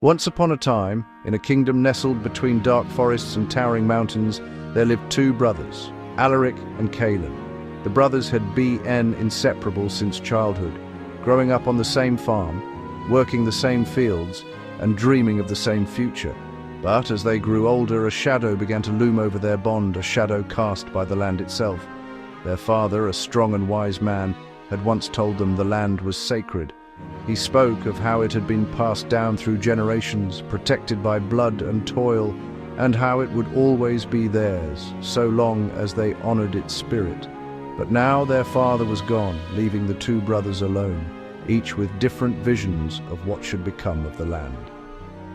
Once upon a time, in a kingdom nestled between dark forests and towering mountains, there lived two brothers, Alaric and Caelan. The brothers had been inseparable since childhood, growing up on the same farm, working the same fields, and dreaming of the same future. But as they grew older, a shadow began to loom over their bond, a shadow cast by the land itself. Their father, a strong and wise man, had once told them the land was sacred. He spoke of how it had been passed down through generations, protected by blood and toil, and how it would always be theirs, so long as they honored its spirit. But now their father was gone, leaving the two brothers alone, each with different visions of what should become of the land.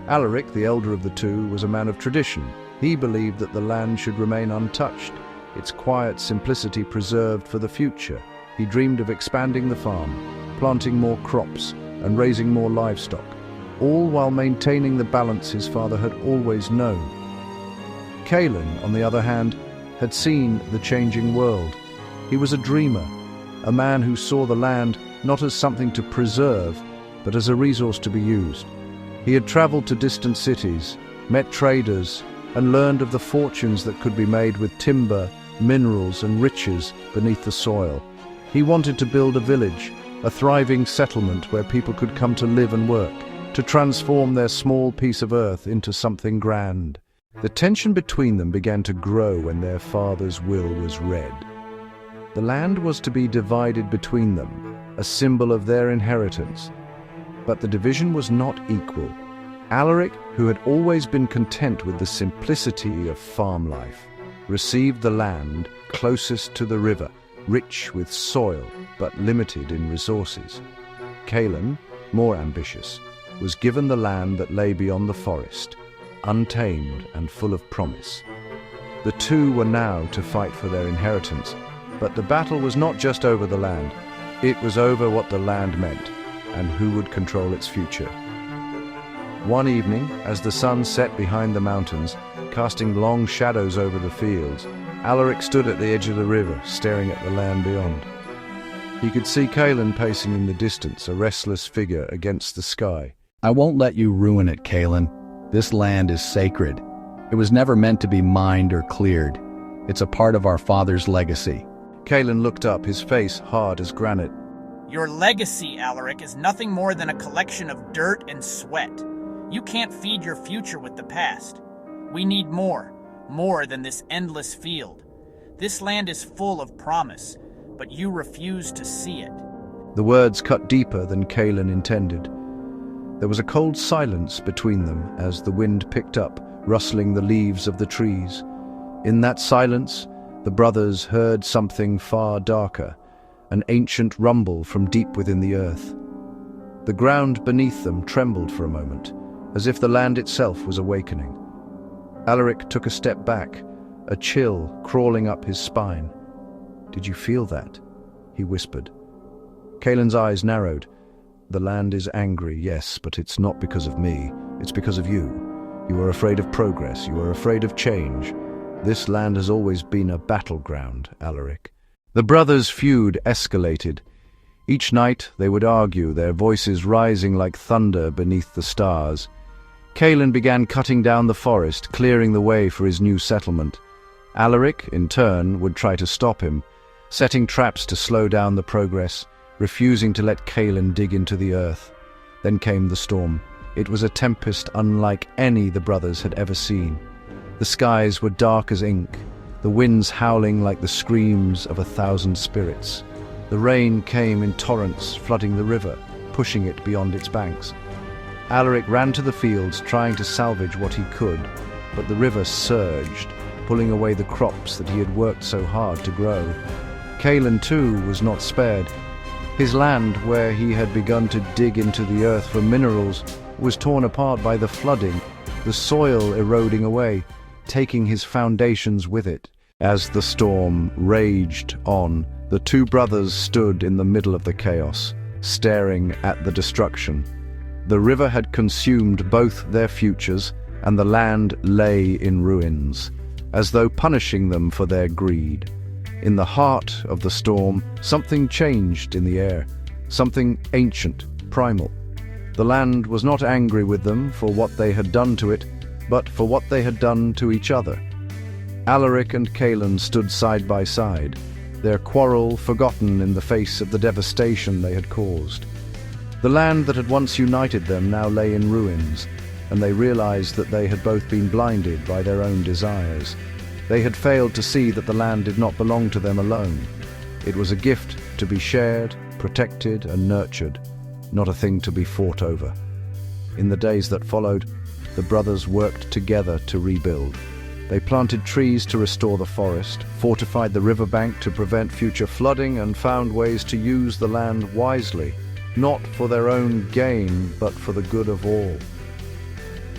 Alaric, the elder of the two, was a man of tradition. He believed that the land should remain untouched, its quiet simplicity preserved for the future. He dreamed of expanding the farm, planting more crops, and raising more livestock, all while maintaining the balance his father had always known. Caelan, on the other hand, had seen the changing world. He was a dreamer, a man who saw the land not as something to preserve, but as a resource to be used. He had traveled to distant cities, met traders, and learned of the fortunes that could be made with timber, minerals, and riches beneath the soil. He wanted to build a village, a thriving settlement where people could come to live and work, to transform their small piece of earth into something grand. The tension between them began to grow when their father's will was read. The land was to be divided between them, a symbol of their inheritance. But the division was not equal. Alaric, who had always been content with the simplicity of farm life, received the land closest to the river, rich with soil but limited in resources. Caelan, more ambitious, was given the land that lay beyond the forest, untamed and full of promise. The two were now to fight for their inheritance, but the battle was not just over the land. It was over what the land meant and who would control its future. One evening, as the sun set behind the mountains, casting long shadows over the fields, Alaric stood at the edge of the river, staring at the land beyond. He could see Caelan pacing in the distance, a restless figure against the sky. I won't let you ruin it, Caelan. This land is sacred. It was never meant to be mined or cleared. It's a part of our father's legacy. Caelan looked up, his face hard as granite. Your legacy, Alaric, is nothing more than a collection of dirt and sweat. You can't feed your future with the past. We need more than this endless field. This land is full of promise, but you refuse to see it. The words cut deeper than Caelan intended. There was a cold silence between them as the wind picked up, rustling the leaves of the trees. In that silence, the brothers heard something far darker, an ancient rumble from deep within the earth. The ground beneath them trembled for a moment, as if the land itself was awakening. Alaric took a step back, a chill crawling up his spine. "Did you feel that?" he whispered. Caelan's eyes narrowed. "The land is angry, yes, but it's not because of me. It's because of you. You are afraid of progress. You are afraid of change. This land has always been a battleground, Alaric." The brothers' feud escalated. Each night they would argue, their voices rising like thunder beneath the stars. Caelan began cutting down the forest, clearing the way for his new settlement. Alaric, in turn, would try to stop him, setting traps to slow down the progress, refusing to let Caelan dig into the earth. Then came the storm. It was a tempest unlike any the brothers had ever seen. The skies were dark as ink, the winds howling like the screams of 1,000 spirits. The rain came in torrents, flooding the river, pushing it beyond its banks. Alaric ran to the fields, trying to salvage what he could, but the river surged, pulling away the crops that he had worked so hard to grow. Caelan, too, was not spared. His land, where he had begun to dig into the earth for minerals, was torn apart by the flooding, the soil eroding away, taking his foundations with it. As the storm raged on, the two brothers stood in the middle of the chaos, staring at the destruction. The river had consumed both their futures, and the land lay in ruins, as though punishing them for their greed. In the heart of the storm, something changed in the air, something ancient, primal. The land was not angry with them for what they had done to it, but for what they had done to each other. Alaric and Caelan stood side by side, their quarrel forgotten in the face of the devastation they had caused. The land that had once united them now lay in ruins, and they realized that they had both been blinded by their own desires. They had failed to see that the land did not belong to them alone. It was a gift to be shared, protected, and nurtured, not a thing to be fought over. In the days that followed, the brothers worked together to rebuild. They planted trees to restore the forest, fortified the riverbank to prevent future flooding, and found ways to use the land wisely, not for their own gain, but for the good of all.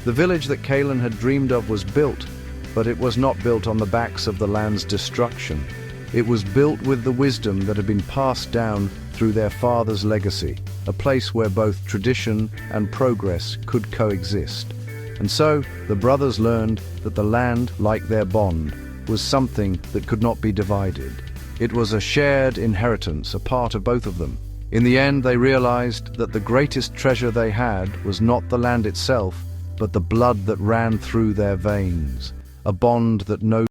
The village that Caelan had dreamed of was built, but it was not built on the backs of the land's destruction. It was built with the wisdom that had been passed down through their father's legacy, a place where both tradition and progress could coexist. And so, the brothers learned that the land, like their bond, was something that could not be divided. It was a shared inheritance, a part of both of them. In the end, they realized that the greatest treasure they had was not the land itself, but the blood that ran through their veins, a bond that no